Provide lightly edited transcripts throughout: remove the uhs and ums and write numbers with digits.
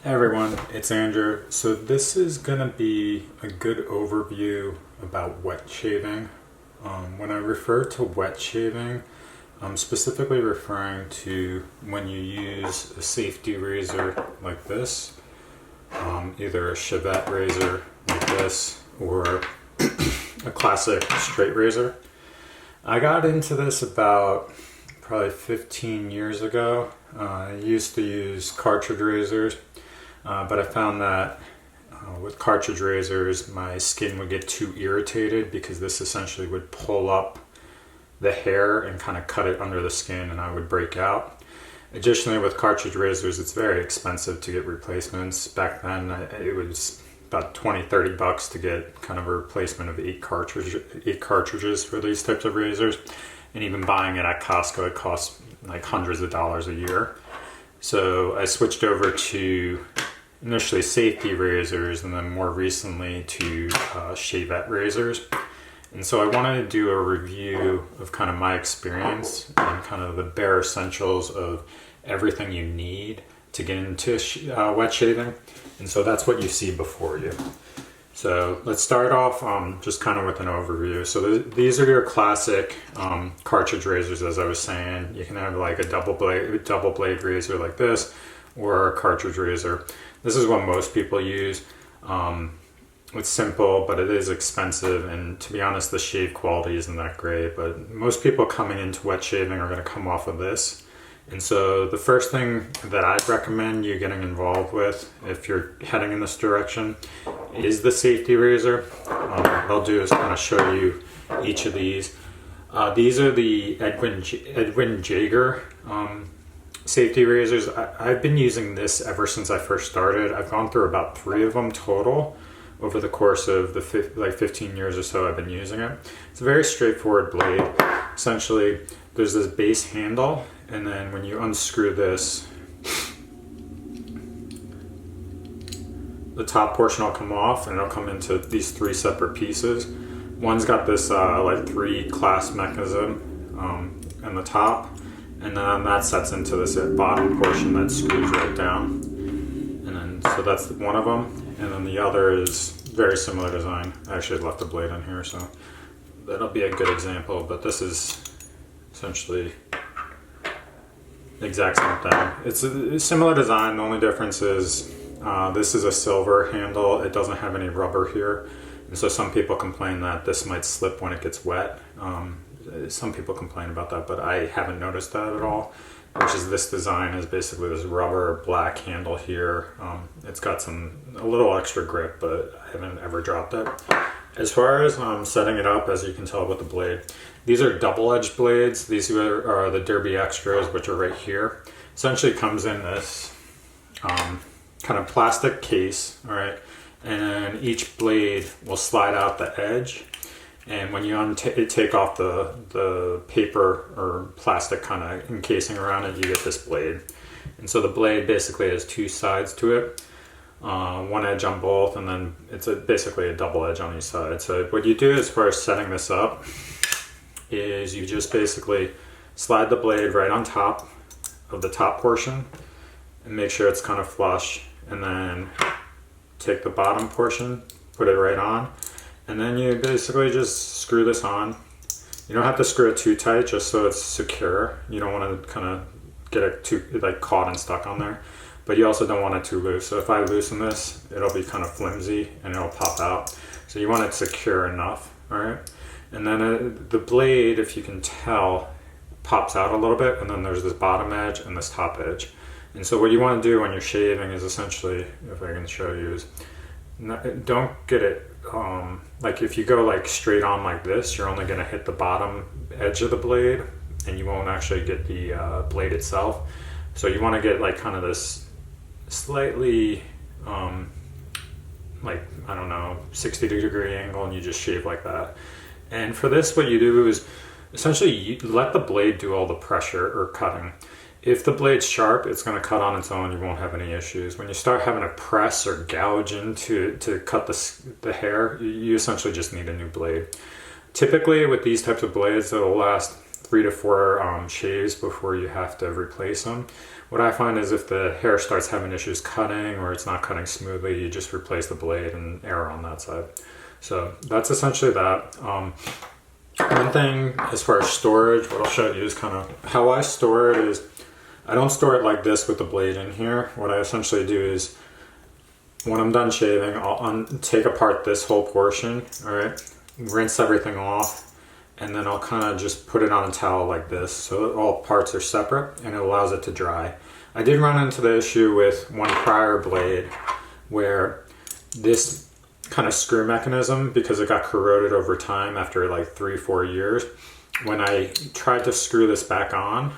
Hey everyone, it's Andrew. So this is going to be a good overview about wet shaving. When I refer to wet shaving, I'm specifically referring to when you use a safety razor like this, either a Shavette razor like this or a classic straight razor. I got into this about probably 15 years ago. I used to use cartridge razors. But I found that with cartridge razors, my skin would get too irritated because this essentially would pull up the hair and kind of cut it under the skin and I would break out. Additionally, with cartridge razors, it's very expensive to get replacements. Back then, it was about 20-30 bucks to get kind of a replacement of eight cartridges for these types of razors. And even buying it at Costco, it costs like hundreds of dollars a year. So I switched over to initially safety razors and then more recently to Shavette razors. And so I wanted to do a review of kind of my experience and kind of the bare essentials of everything you need to get into wet shaving. And so that's what you see before you. So let's start off just kind of with an overview. So these are your classic cartridge razors, as I was saying. You can have like a double blade razor like this, or a cartridge razor. This is what most people use. It's simple, but it is expensive, and to be honest, the shave quality isn't that great. But most people coming into wet shaving are going to come off of this. And so the first thing that I'd recommend you getting involved with if you're heading in this direction is the safety razor. What I'll do is kind of show you each of these. These are the Edwin Jagger safety razors. I've been using this ever since I first started. I've gone through about 3 of them total over the course of the 15 years or so I've been using it. It's a very straightforward blade. Essentially, there's this base handle, and then when you unscrew this, the top portion will come off and it'll come into these 3 separate pieces. One's got this like 3 clasp mechanism in the top, and then that sets into this bottom portion that screws right down. And then so that's one of them, and then the other is very similar design. I actually left the blade in here, so that'll be a good example, but this is essentially the exact same thing. It's a similar design. The only difference is this is a silver handle. It doesn't have any rubber here, and so some people complain that this might slip when it gets wet. Some people complain about that, but I haven't noticed that at all. Which is, this design is basically this rubber black handle here. It's got a little extra grip, but I haven't ever dropped it. As far as setting it up, as you can tell with the blade, these are double-edged blades. These are the Derby Extras, which are right here. Essentially comes in this kind of plastic case, all right? And each blade will slide out the edge. And when you take off the paper or plastic kind of encasing around it, you get this blade. And so the blade basically has 2 sides to it, one edge on both, and then it's basically a double edge on each side. So what you do as far as setting this up is you just basically slide the blade right on top of the top portion and make sure it's kind of flush, and then take the bottom portion, put it right on. And then you basically just screw this on. You don't have to screw it too tight, just so it's secure. You don't want to kind of get it too caught and stuck on there. But you also don't want it too loose. So if I loosen this, it'll be kind of flimsy and it'll pop out. So you want it secure enough, all right? And then the blade, if you can tell, pops out a little bit, and then there's this bottom edge and this top edge. And so what you want to do when you're shaving is essentially, if I can show you, is don't get it like if you go like straight on like this, you're only going to hit the bottom edge of the blade and you won't actually get the blade itself. So you want to get like kind of this slightly like, I don't know, 60-degree angle, and you just shave like that. And for this, what you do is essentially you let the blade do all the pressure or cutting. If the blade's sharp, it's going to cut on its own. You won't have any issues. When you start having to press or gouge into to cut the hair, you essentially just need a new blade. Typically, with these types of blades, it'll last 3 to 4 shaves before you have to replace them. what I find is if the hair starts having issues cutting or it's not cutting smoothly, you just replace the blade and err on that side. So that's essentially that. One thing as far as storage, what I'll show you is kind of how I store it is, I don't store it like this with the blade in here. What I essentially do is when I'm done shaving, I'll take apart this whole portion, all right, rinse everything off, and then I'll kind of just put it on a towel like this so all parts are separate and it allows it to dry. I did run into the issue with one prior blade where this kind of screw mechanism, because it got corroded over time after like 3-4 years, when I tried to screw this back on,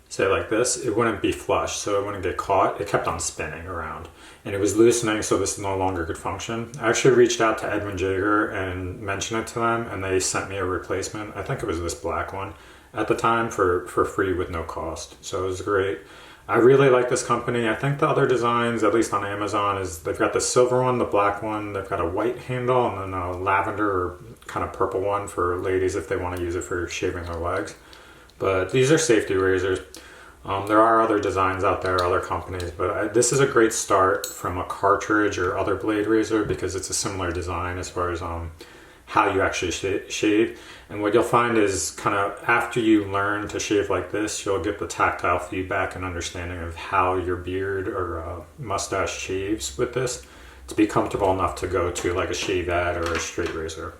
say like this, it wouldn't be flush, so it wouldn't get caught. It kept on spinning around and it was loosening, so this no longer could function. I actually reached out to Edwin, Jagger and mentioned it to them, and they sent me a replacement. I think it was this black one at the time for free with no cost, so it was great. I really like this company. I think the other designs, at least on Amazon, is they've got the silver one, the black one, they've got a white handle, and then a lavender or kind of purple one for ladies if they want to use it for shaving their legs. But these are safety razors. There are other designs out there, other companies, but this is a great start from a cartridge or other blade razor because it's a similar design as far as how you actually shave. And what you'll find is kind of after you learn to shave like this, you'll get the tactile feedback and understanding of how your beard or mustache shaves with this to be comfortable enough to go to like a Shavette or a straight razor.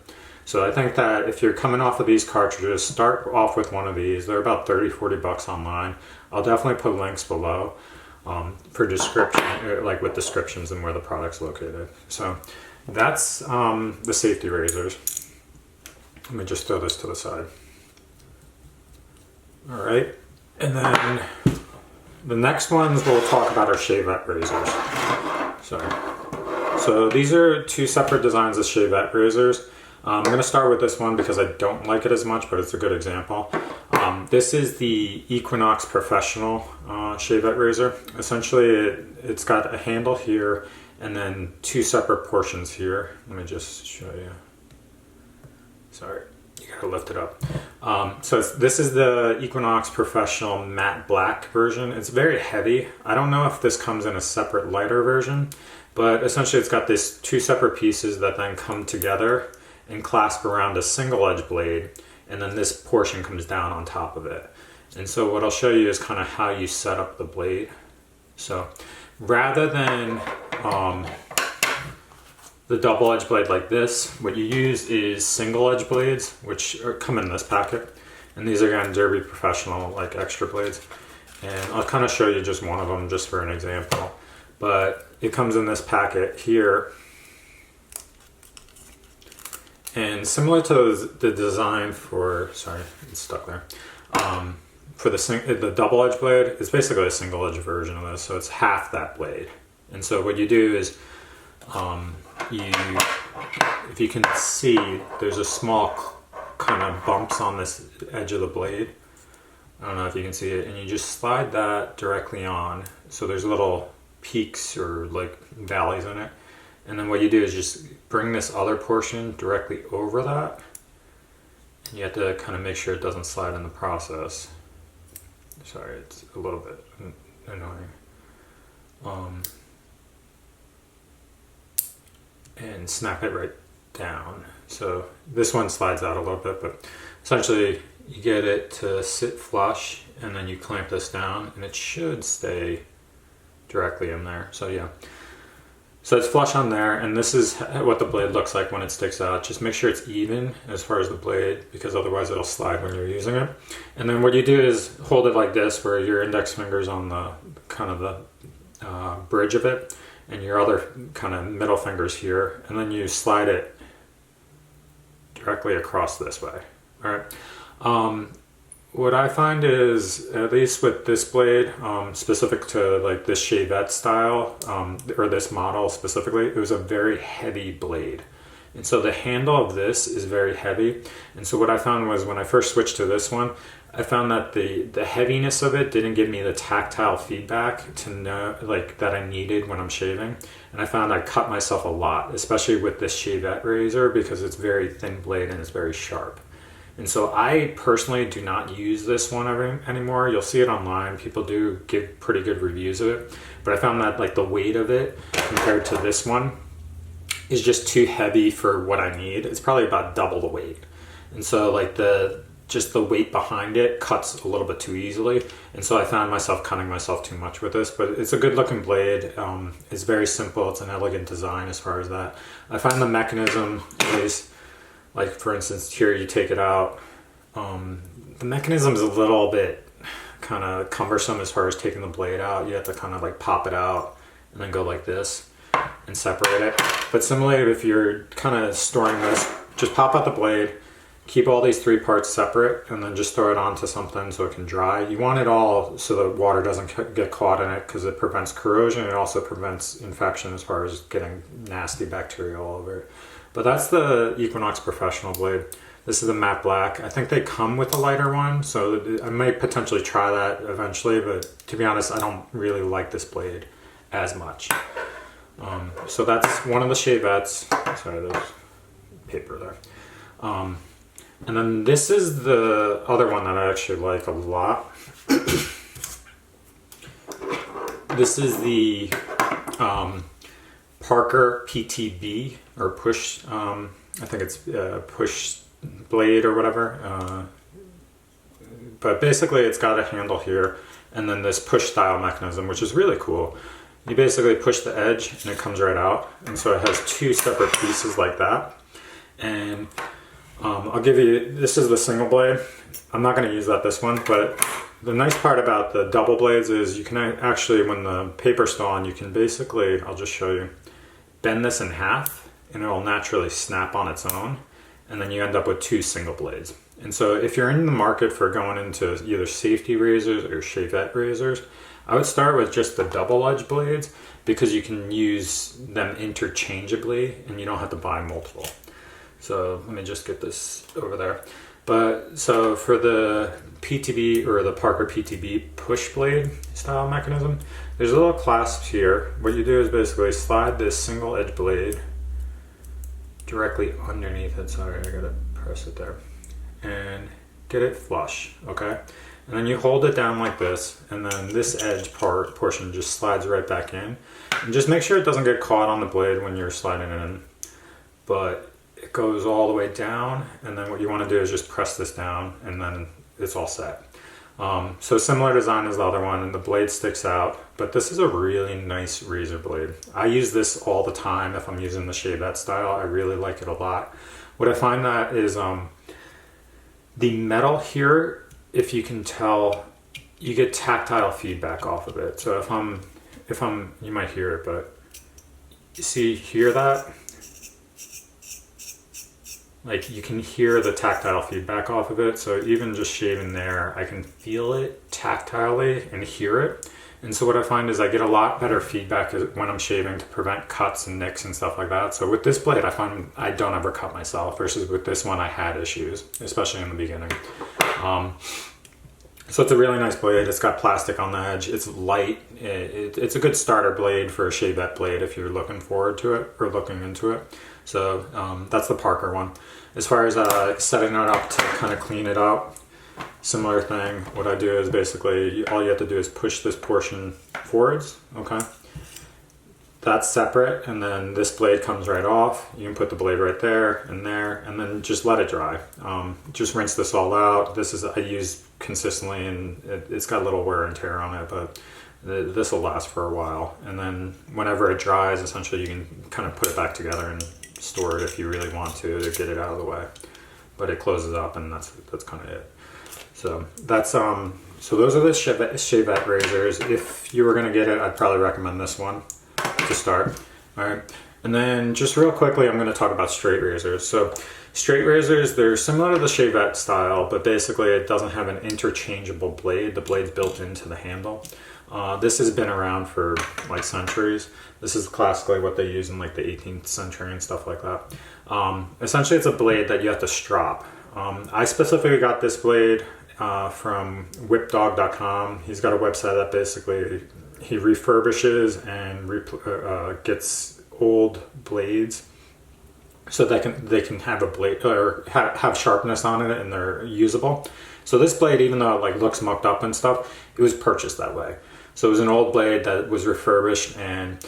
So I think that if you're coming off of these cartridges, start off with one of these. They're about 30-40 bucks online. I'll definitely put links below for description, like with descriptions and where the product's located. So that's the safety razors. Let me just throw this to the side. All right, and then the next ones we'll talk about are Shavette razors. So these are two separate designs of Shavette razors. I'm going to start with this one because I don't like it as much, but it's a good example. This is the Equinox Professional Shavette razor. Essentially, it's got a handle here and then two separate portions here. Let me just show you. Sorry, you gotta lift it up. So this is the Equinox Professional Matte Black version. It's very heavy. I don't know if this comes in a separate lighter version, but essentially it's got these two separate pieces that then come together and clasp around a single edge blade, and then this portion comes down on top of it. And so what I'll show you is kind of how you set up the blade. So rather than the double edge blade like this, what you use is single edge blades, which come in this packet. And these are again Derby Professional, like extra blades. And I'll kind of show you just one of them just for an example. But it comes in this packet here. And similar to the design for, sorry, it's stuck there. For the double edge blade, it's basically a single edge version of this, so it's half that blade. And so what you do is, if you can see, there's a small kind of bumps on this edge of the blade. I don't know if you can see it, and you just slide that directly on. So there's little peaks or like valleys in it. And then what you do is just bring this other portion directly over that. You have to kind of make sure it doesn't slide in the process. Sorry, it's a little bit annoying. And snap it right down. So this one slides out a little bit, but essentially you get it to sit flush and then you clamp this down and it should stay directly in there. So yeah. So it's flush on there, and this is what the blade looks like when it sticks out. Just make sure it's even as far as the blade, because otherwise it'll slide when you're using it. And then what you do is hold it like this, where your index finger's on the kind of the bridge of it, and your other kind of middle finger's here, and then you slide it directly across this way. All right. What I find is, at least with this blade, specific to like this Shavette style, or this model specifically, it was a very heavy blade. And so the handle of this is very heavy. And so what I found was when I first switched to this one, I found that the heaviness of it didn't give me the tactile feedback to know like that I needed when I'm shaving. And I found I cut myself a lot, especially with this Shavette razor, because it's very thin blade and it's very sharp. And so I personally do not use this one anymore. You'll see it online. People do give pretty good reviews of it. But I found that like the weight of it compared to this one is just too heavy for what I need. It's probably about double the weight. And so like just the weight behind it cuts a little bit too easily. And so I found myself cutting myself too much with this, but it's a good looking blade. It's very simple. It's an elegant design as far as that. I find the mechanism is, like for instance, here you take it out. The mechanism is a little bit kind of cumbersome as far as taking the blade out. You have to kind of like pop it out and then go like this and separate it. But similarly, if you're kind of storing this, just pop out the blade, keep all these three parts separate, and then just throw it onto something so it can dry. You want it all so the water doesn't get caught in it, because it prevents corrosion. It also prevents infection as far as getting nasty bacteria all over it. But that's the Equinox Professional blade. This is a matte black. I think they come with a lighter one, so I might potentially try that eventually, but to be honest, I don't really like this blade as much. So that's one of the Shavettes. Sorry, there's paper there. And then this is the other one that I actually like a lot. This is the Parker PTB, or push, I think it's push blade or whatever. But basically it's got a handle here and then this push style mechanism, which is really cool. You basically push the edge and it comes right out. And so it has two separate pieces like that. And I'll give you, this is the single blade. I'm not going to use this one, but the nice part about the double blades is you can actually, when the paper's still on, you can basically, I'll just show you, bend this in half and it will naturally snap on its own. And then you end up with two single blades. And so if you're in the market for going into either safety razors or Shavette razors, I would start with just the double edge blades, because you can use them interchangeably and you don't have to buy multiple. So let me just get this over there. But so for the PTB, or the Parker PTB push blade style mechanism, there's a little clasp here. What you do is basically slide this single edge blade directly underneath it. Sorry, I gotta press it there. And get it flush, okay? And then you hold it down like this, and then this edge portion just slides right back in. And just make sure it doesn't get caught on the blade when you're sliding it in. But it goes all the way down, and then what you want to do is just press this down, and then it's all set. So similar design as the other one, and the blade sticks out, but this is a really nice razor blade. I use this all the time if I'm using the Shavette style. I really like it a lot. What I find that is the metal here, if you can tell, you get tactile feedback off of it. So if I'm, you might hear it, but you hear that? Like you can hear the tactile feedback off of it. So even just shaving there, I can feel it tactilely and hear it. And so what I find is I get a lot better feedback when I'm shaving to prevent cuts and nicks and stuff like that. So with this blade, I find I don't ever cut myself, versus with this one, I had issues, especially in the beginning. So it's a really nice blade. It's got plastic on the edge. It's light. It's a good starter blade for a Shavette blade if you're looking forward to it or looking into it. So that's the Parker one. As far as setting it up to kind of clean it up, similar thing. What I do is basically all you have to do is push this portion forwards, okay? That's separate, and then this blade comes right off. You can put the blade right there, and then just let it dry. Just rinse this all out. This is I use consistently, and it's got a little wear and tear on it, but this will last for a while. And then whenever it dries, essentially you can kind of put it back together and store it if you really want to get it out of the way. But it closes up, and that's kind of it. So that's so those are the Shavette razors. If you were gonna get it, I'd probably recommend this one to start. All right, and then just real quickly, I'm going to talk about straight razors. So straight razors, they're similar to the Shavette style, but basically it doesn't have an interchangeable blade. The blade's built into the handle. This has been around for like centuries. This is classically what they use in like the 18th century and stuff like that. Essentially, it's a blade that you have to strop. I specifically got this blade from whipdog.com. He's got a website that basically he refurbishes and gets old blades so they can have a blade or have sharpness on it and they're usable. So this blade, even though it like looks mucked up and stuff, it was purchased that way. So it was an old blade that was refurbished, and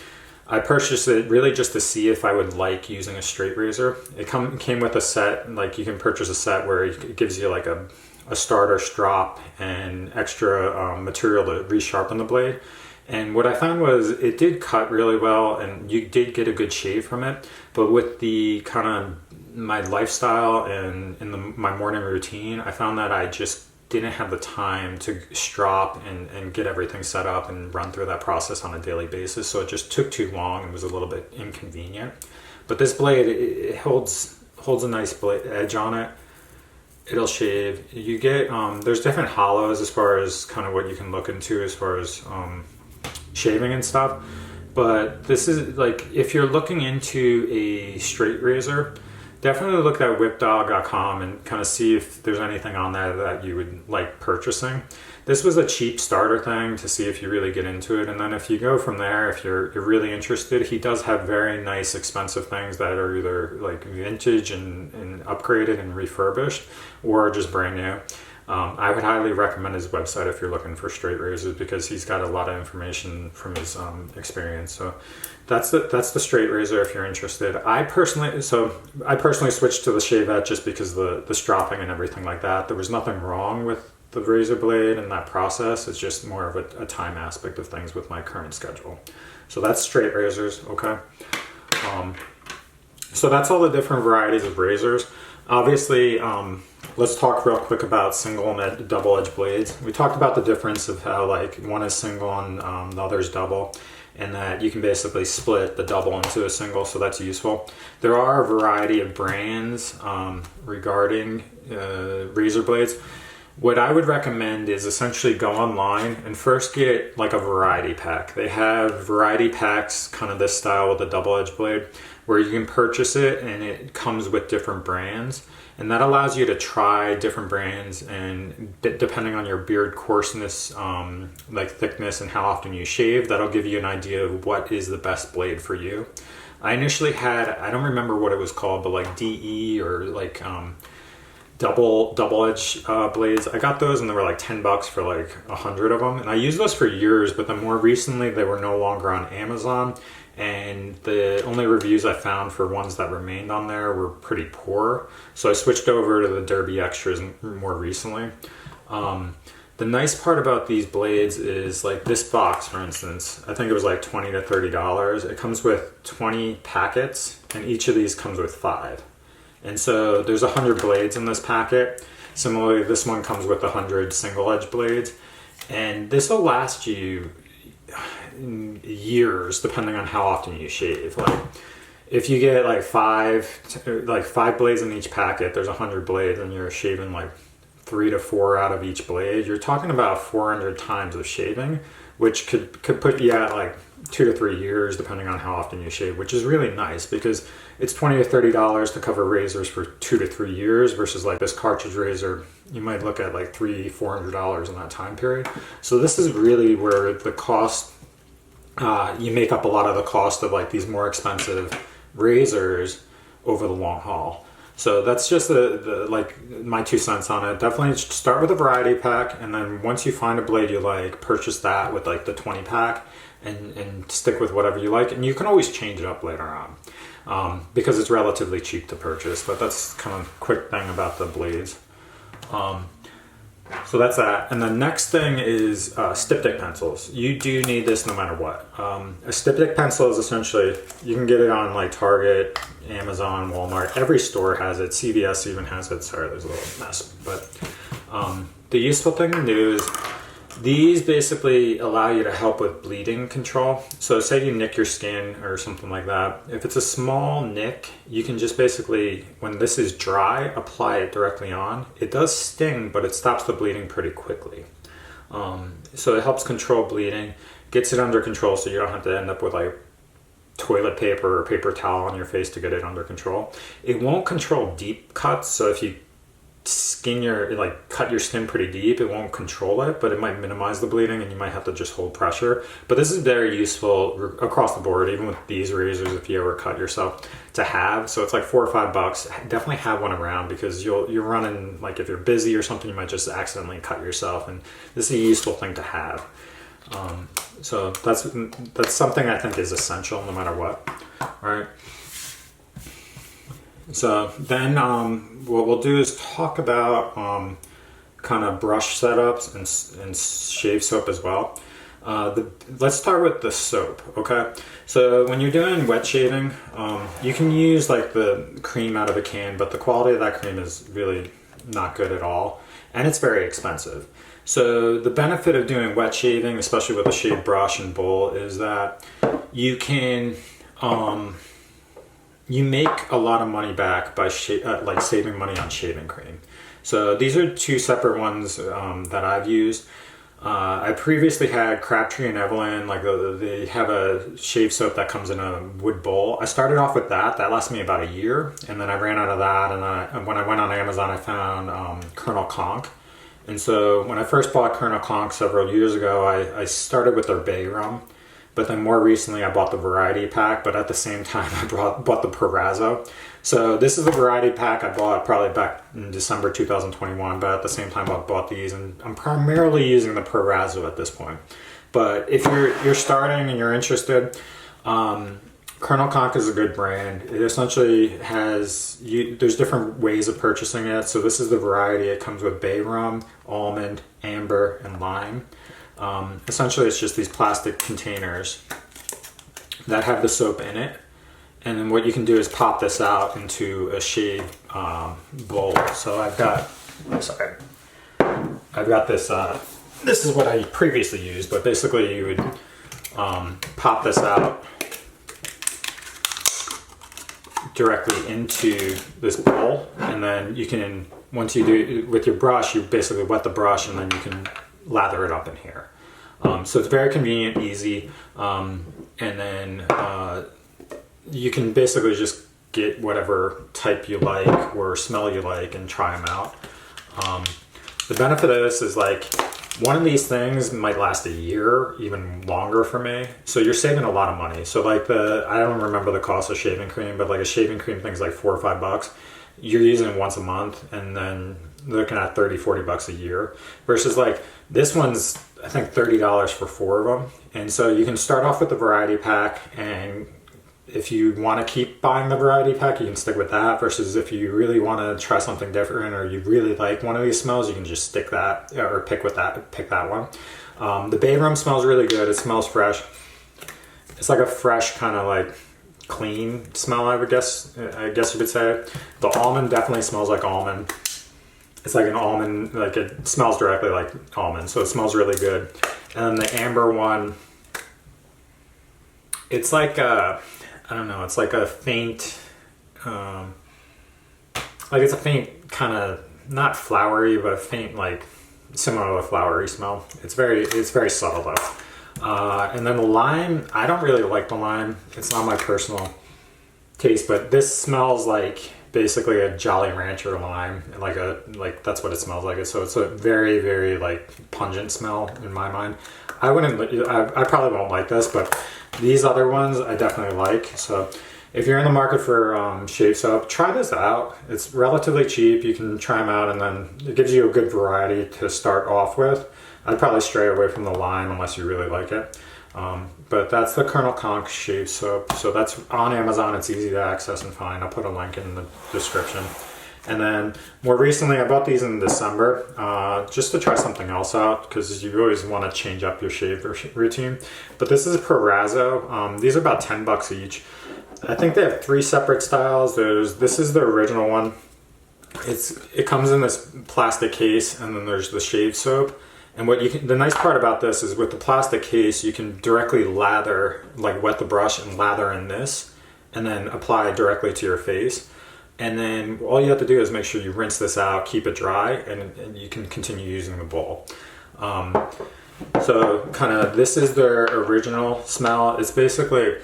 I purchased it really just to see if I would like using a straight razor. It came with a set, like you can purchase a set where it gives you like a starter strop and extra material to resharpen the blade. And what I found was it did cut really well and you did get a good shave from it. But with the kind of my lifestyle and in my morning routine, I found that I just didn't have the time to strop and get everything set up and run through that process on a daily basis. So it just took too long and was a little bit inconvenient. But this blade, it holds a nice blade edge on it. It'll shave. You get, there's different hollows as far as kind of what you can look into as far as shaving and stuff. But this is like, if you're looking into a straight razor, definitely look at whipdog.com and kind of see if there's anything on there that you would like purchasing. This was a cheap starter thing to see if you really get into it. And then if you go from there, if you're really interested, he does have very nice expensive things that are either like vintage and upgraded and refurbished or just brand new. I would highly recommend his website if you're looking for straight razors because he's got a lot of information from his experience. So that's the straight razor if you're interested. I personally switched to the Shavette just because the stropping and everything like that. There was nothing wrong with the razor blade and that process. It's just more of a time aspect of things with my current schedule. So that's straight razors, okay? So that's all the different varieties of razors. Obviously, let's talk real quick about single and double edge blades. We talked about the difference of how like one is single and the other is double, and that you can basically split the double into a single, so that's useful. There are a variety of brands regarding razor blades. What I would recommend is essentially go online and first get like a variety pack. They have variety packs, kind of this style with a double edge blade, where you can purchase it and it comes with different brands. And that allows you to try different brands, and depending on your beard coarseness, like thickness and how often you shave, that'll give you an idea of what is the best blade for you. I initially had, I don't remember what it was called, but like DE or like double edge blades. I got those and they were like $10 for like 100 of them. And I used those for years, but then more recently they were no longer on Amazon. And the only reviews I found for ones that remained on there were pretty poor. So I switched over to the Derby Extras more recently. The nice part about these blades is like this box, for instance, I think it was like $20 to $30. It comes with 20 packets and each of these comes with 5. And so there's 100 blades in this packet. Similarly, this one comes with 100 single edge blades. And this will last you years depending on how often you shave. Like if you get like five blades in each packet, there's 100 blades and you're shaving like 3 to 4 out of each blade, you're talking about 400 times of shaving, which could put you at like 2 to 3 years depending on how often you shave, which is really nice because it's $20 to $30 to cover razors for 2 to 3 years versus like this cartridge razor you might look at like $300-400 in that time period. So this is really where the cost, you make up a lot of the cost of like these more expensive razors over the long haul. So that's just the like my 2 cents on it. Definitely start with a variety pack, and then once you find a blade you like, purchase that with like the 20 pack and stick with whatever you like. And you can always change it up later on because it's relatively cheap to purchase. But that's kind of a quick thing about the blades. So that's that. And the next thing is styptic pencils. You do need this no matter what. A styptic pencil is essentially, you can get it on like Target, Amazon, Walmart. Every store has it. CVS even has it. Sorry, there's a little mess. But the useful thing to do is these basically allow you to help with bleeding control. So say you nick your skin or something like that. If it's a small nick, you can just basically, when this is dry, apply it directly on. It does sting, but it stops the bleeding pretty quickly. So it helps control bleeding, gets it under control so you don't have to end up with like toilet paper or paper towel on your face to get it under control. It won't control deep cuts, so if you cut your skin pretty deep. It won't control it, but it might minimize the bleeding, and you might have to just hold pressure. But this is very useful across the board, even with these razors if you ever cut yourself, to have. So it's like $4 or $5. Definitely have one around, because you're running, like if you're busy or something, you might just accidentally cut yourself, and this is a useful thing to have. So that's something I think is essential no matter what. All right. So then what we'll do is talk about kind of brush setups and shave soap as well. Let's start with the soap, okay? So when you're doing wet shaving, you can use like the cream out of a can, but the quality of that cream is really not good at all, and it's very expensive. So the benefit of doing wet shaving, especially with a shaved brush and bowl, is that you can you make a lot of money back by like saving money on shaving cream. So these are two separate ones that I've used. I previously had Crabtree and Edwin, like they have a shave soap that comes in a wood bowl. I started off with that. That lasted me about a year, and then I ran out of that. And then when I went on Amazon, I found Colonel Conk. And so when I first bought Colonel Conk several years ago, I started with their bay rum. But then more recently, I bought the variety pack, but at the same time, I bought the Proraso. So this is the variety pack I bought probably back in December 2021, but at the same time, I bought these, and I'm primarily using the Proraso at this point. But if you're starting and you're interested, Colonel Conk is a good brand. It essentially has, there's different ways of purchasing it. So this is the variety. It comes with bay rum, almond, amber, and lime. Essentially, it's just these plastic containers that have the soap in it. And then what you can do is pop this out into a shaved bowl. So I've got this, this is what I previously used, but basically you would pop this out directly into this bowl. And then you can, once you do it with your brush, you basically wet the brush, and then you can lather it up in here. So it's very convenient, easy, and then you can basically just get whatever type you like or smell you like and try them out. The benefit of this is, like, one of these things might last a year, even longer for me. So you're saving a lot of money. So like I don't remember the cost of shaving cream, but like a shaving cream thing's like $4 or $5. You're using it once a month, and then looking at $30-$40 a year, versus like this one's I think $30 for 4 of them. And so you can start off with the variety pack, and if you want to keep buying the variety pack, you can stick with that, versus if you really want to try something different, or you really like one of these smells, you can just stick that, or pick that one. The bay rum smells really good. It smells fresh. It's like a fresh kind of like clean smell, I guess you would say. The almond definitely smells like almond. It's like an almond, like it smells directly like almond, so it smells really good. And then the amber one, it's like I don't know, it's like a faint, like it's a faint kind of, not flowery, but faint, like similar to a flowery smell. It's very subtle though. And then the lime, I don't really like the lime. It's not my personal taste, but this smells like basically a Jolly Rancher lime, like that's what it smells like. So it's a very, very like pungent smell in my mind. I probably won't like this, but these other ones I definitely like. So if you're in the market for shave soap, try this out. It's relatively cheap. You can try them out, and then it gives you a good variety to start off with. I'd probably stray away from the lime unless you really like it. But that's the Colonel Conk shave soap. So that's on Amazon. It's easy to access and find. I'll put a link in the description. And then more recently, I bought these in December just to try something else out, because you always want to change up your shave routine. But this is a Proraso. These are about $10 each. I think they have 3 separate styles. This is the original one. It comes in this plastic case, and then there's the shave soap. And the nice part about this is with the plastic case, you can directly lather, like wet the brush and lather in this, and then apply directly to your face. And then all you have to do is make sure you rinse this out, keep it dry, and you can continue using the bowl. So kind of, this is their original smell. It's basically,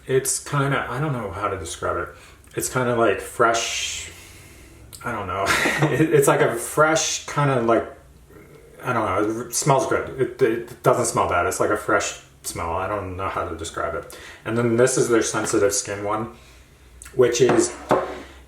it's kind of, I don't know how to describe it. It's kind of like fresh I don't know. It's like a fresh kind of like, I don't know, it smells good. It doesn't smell bad. It's like a fresh smell. I don't know how to describe it. And then this is their sensitive skin one, which is,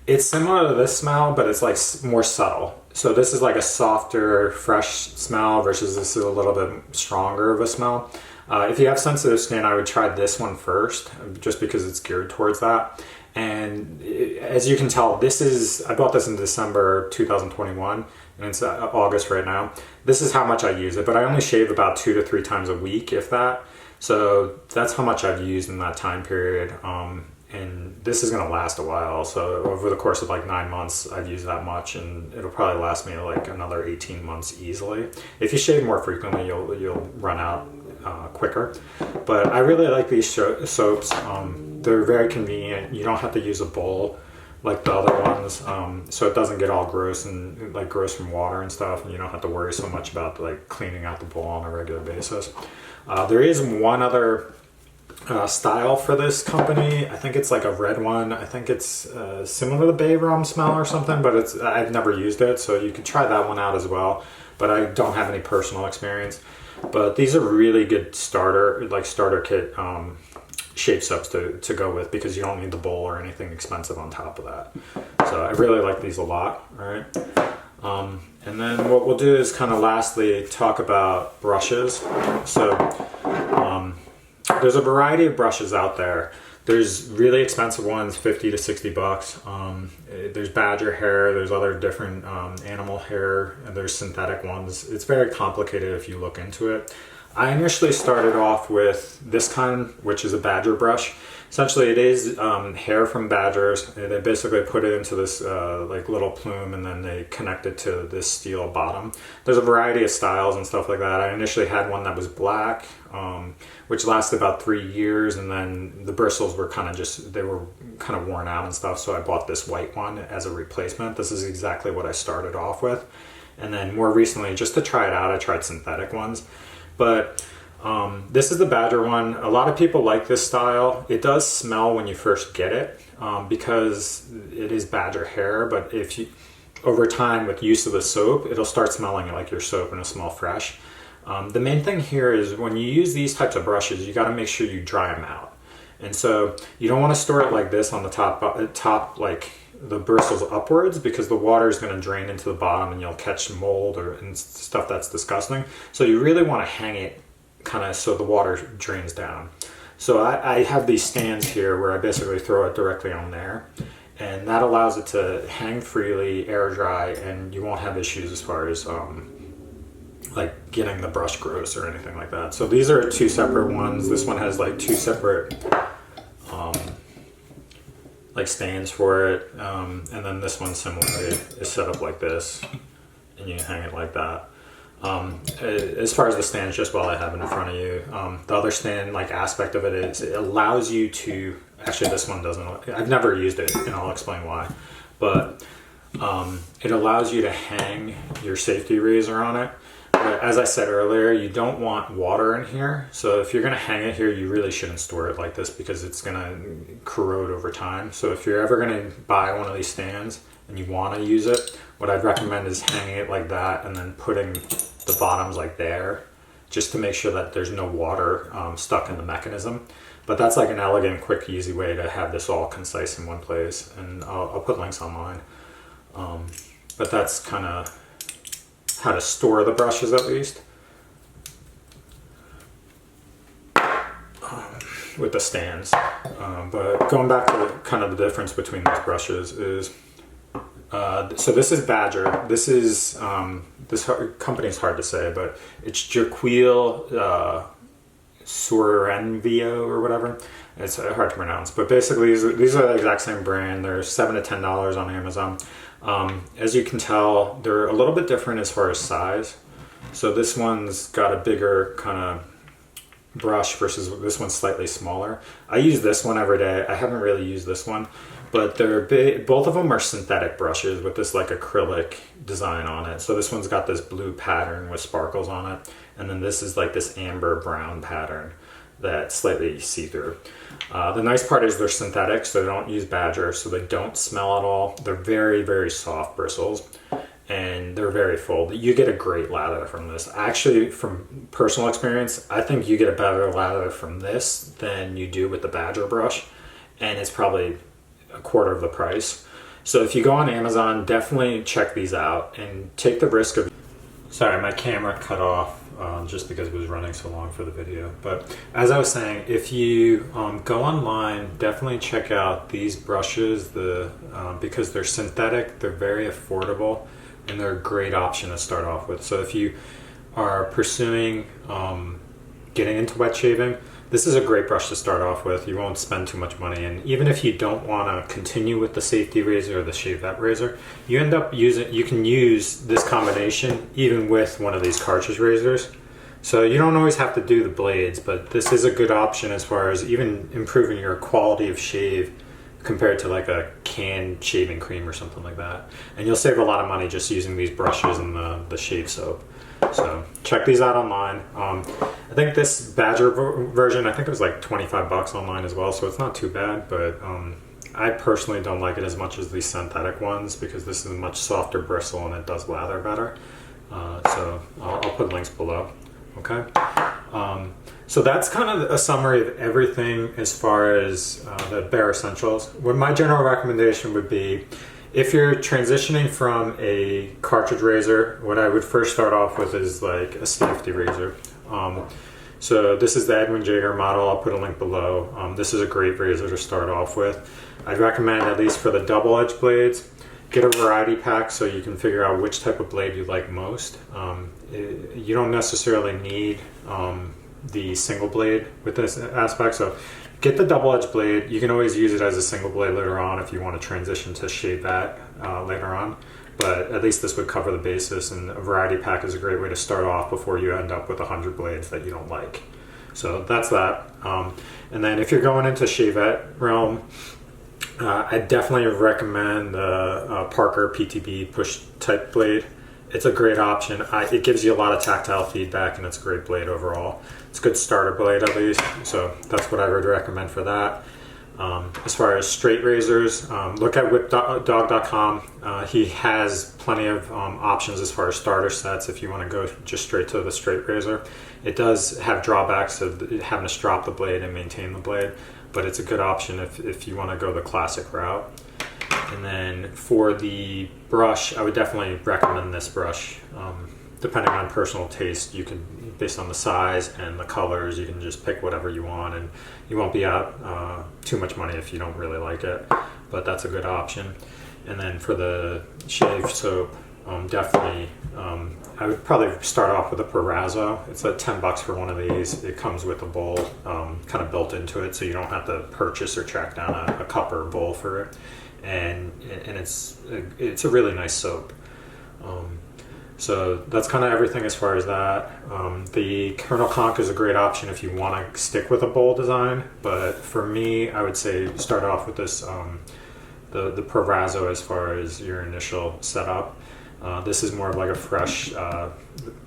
it's similar to this smell, but it's like more subtle. So this is like a softer, fresh smell versus this is a little bit stronger of a smell. If you have sensitive skin, I would try this one first, just because it's geared towards that. And as you can tell, I bought this in December 2021, and it's August right now. This is how much I use it, but I only shave about 2 to 3 times a week, if that. So that's how much I've used in that time period. And this is going to last a while. So over the course of like 9 months, I've used that much, and it'll probably last me like another 18 months easily. If you shave more frequently, you'll run out quicker. But I really like these soaps. They're very convenient. You don't have to use a bowl like the other ones, so it doesn't get all gross and like gross from water and stuff, and you don't have to worry so much about like cleaning out the bowl on a regular basis. There is one other style for this company. I think it's like a red one. I think it's similar to the bay rum smell or something, but I've never used it, so you can try that one out as well. But I don't have any personal experience. But these are really good starter kit shave soaps to go with, because you don't need the bowl or anything expensive on top of that. So I really like these a lot. All right. And then what we'll do is kind of lastly talk about brushes. So there's a variety of brushes out there. There's really expensive ones, 50 to 60 bucks. There's badger hair, there's other different animal hair, and there's synthetic ones. It's very complicated if you look into it. I initially started off with this kind, which is a badger brush. Essentially it is hair from badgers. They basically put it into this like little plume, and then they connect it to this steel bottom. There's a variety of styles and stuff like that. I initially had one that was black, which lasted about 3 years, and then the bristles were kind of worn out and stuff, so I bought this white one as a replacement. This is exactly what I started off with. And then more recently, just to try it out, I tried synthetic ones. But this is the badger one. A lot of people like this style. It does smell when you first get it, because it is badger hair, but if you, over time with use of the soap, it'll start smelling like your soap and it'll smell fresh. The main thing here is when you use these types of brushes, you got to make sure you dry them out. And so you don't want to store it like this on the top like the bristles upwards, because the water is going to drain into the bottom and you'll catch mold and stuff that's disgusting. So you really want to hang it kind of so the water drains down. So I have these stands here where I basically throw it directly on there, and that allows it to hang freely, air dry, and you won't have issues as far as like getting the brush gross or anything like that. So these are 2 separate ones. This one has like 2 separate like stands for it, and then this one similarly is set up like this, and you hang it like that. As far as the stands, just while I have it in front of you, the other stand like aspect of it is it allows you to, actually this one doesn't, I've never used it and I'll explain why, but it allows you to hang your safety razor on it. But as I said earlier, you don't want water in here. So if you're going to hang it here, you really shouldn't store it like this, because it's going to corrode over time. So if you're ever going to buy one of these stands and you want to use it, what I'd recommend is hanging it like that and then putting the bottoms like there, just to make sure that there's no water stuck in the mechanism. But that's like an elegant, quick, easy way to have this all concise in one place. And I'll put links online. But that's kind of how to store the brushes, at least. With the stands. But going back to kind of the difference between these brushes is, so this is Badger. This is, this company is hard to say, but it's Jequil Corenvo or whatever. It's hard to pronounce, but basically these are the exact same brand. They're $7 to $10 on Amazon. As you can tell, they're a little bit different as far as size. So this one's got a bigger kind of brush versus this one's slightly smaller. I use this one every day. I haven't really used this one, but they're big. Both of them are synthetic brushes with this like acrylic design on it. So this one's got this blue pattern with sparkles on it, and then this is like this amber brown pattern. that's slightly see-through. The nice part is they're synthetic, so they don't use Badger, so they don't smell at all. They're very, very soft bristles, and they're very full. You get a great lather from this. Actually, from personal experience, I think you get a better lather from this than you do with the Badger brush, and it's probably a quarter of the price. So if you go on Amazon, definitely check these out and take the risk of... Sorry, my camera cut off just because it was running so long for the video. But as I was saying, if you go online, definitely check out these brushes because they're synthetic, they're very affordable, and they're a great option to start off with. So if you are pursuing getting into wet shaving, this is a great brush to start off with. You won't spend too much money, and even if you don't want to continue with the safety razor or the Shavette razor, you can use this combination even with one of these cartridge razors. So you don't always have to do the blades, but this is a good option as far as even improving your quality of shave compared to like a canned shaving cream or something like that. And you'll save a lot of money just using these brushes and the shave soap. So check these out online. I think this Badger version, I think it was like 25 bucks online as well, so it's not too bad, but I personally don't like it as much as these synthetic ones because this is a much softer bristle and it does lather better. So I'll put links below. Okay. So that's kind of a summary of everything as far as the bare essentials. What my general recommendation would be, if you're transitioning from a cartridge razor, what I would first start off with is like a safety razor. So this is the Edwin Jagger model. I'll put a link below. This is a great razor to start off with. I'd recommend, at least for the double edge blades, get a variety pack so you can figure out which type of blade you like most. You don't necessarily need the single blade with this aspect, so get the double edge blade. You can always use it as a single blade later on if you want to transition to shave that later on, but at least this would cover the basis, and a variety pack is a great way to start off before you end up with 100 blades that you don't like. So that's that. And then if you're going into Shavette realm, I definitely recommend the Parker PTB push type blade. It's a great option. It gives you a lot of tactile feedback, and it's a great blade overall. It's a good starter blade at least, so that's what I would recommend for that. As far as straight razors, look at whipdog.com. He has plenty of options as far as starter sets if you want to go just straight to the straight razor. It does have drawbacks of having to strop the blade and maintain the blade, but it's a good option if you want to go the classic route. And then for the brush, I would definitely recommend this brush. Depending on personal taste, you can, based on the size and the colors, you can just pick whatever you want, and you won't be out too much money if you don't really like it, but that's a good option. And then for the shave soap, definitely, I would probably start off with a Proraso. It's like 10 bucks for one of these. It comes with a bowl kind of built into it, so you don't have to purchase or track down a cup or a bowl for it. And it's a really nice soap. So that's kind of everything as far as that. The Colonel Conk is a great option if you want to stick with a bowl design, but for me, I would say start off with this, the Proraso as far as your initial setup. This is more of like a fresh,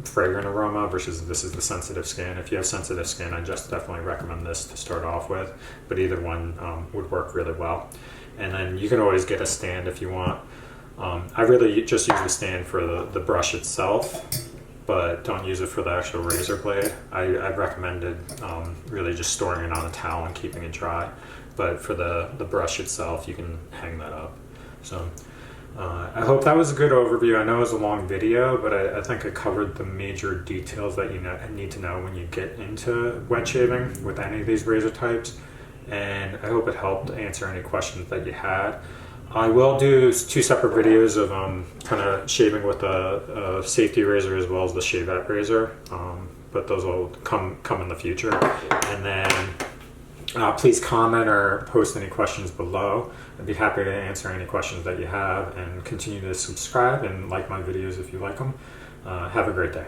fragrant aroma versus this is the sensitive skin. If you have sensitive skin, I just definitely recommend this to start off with, but either one would work really well. And then you can always get a stand if you want. I really just use the stand for the brush itself, but don't use it for the actual razor blade. I've recommended really just storing it on a towel and keeping it dry, but for the brush itself, you can hang that up. So I hope that was a good overview. I know it was a long video, but I think I covered the major details that you need to know when you get into wet shaving with any of these razor types, and I hope it helped answer any questions that you had. I will do 2 separate videos of kind of shaving with a safety razor as well as the Shavette razor, but those will come in the future. And then please comment or post any questions below. I'd be happy to answer any questions that you have, and continue to subscribe and like my videos if you like them. Have a great day.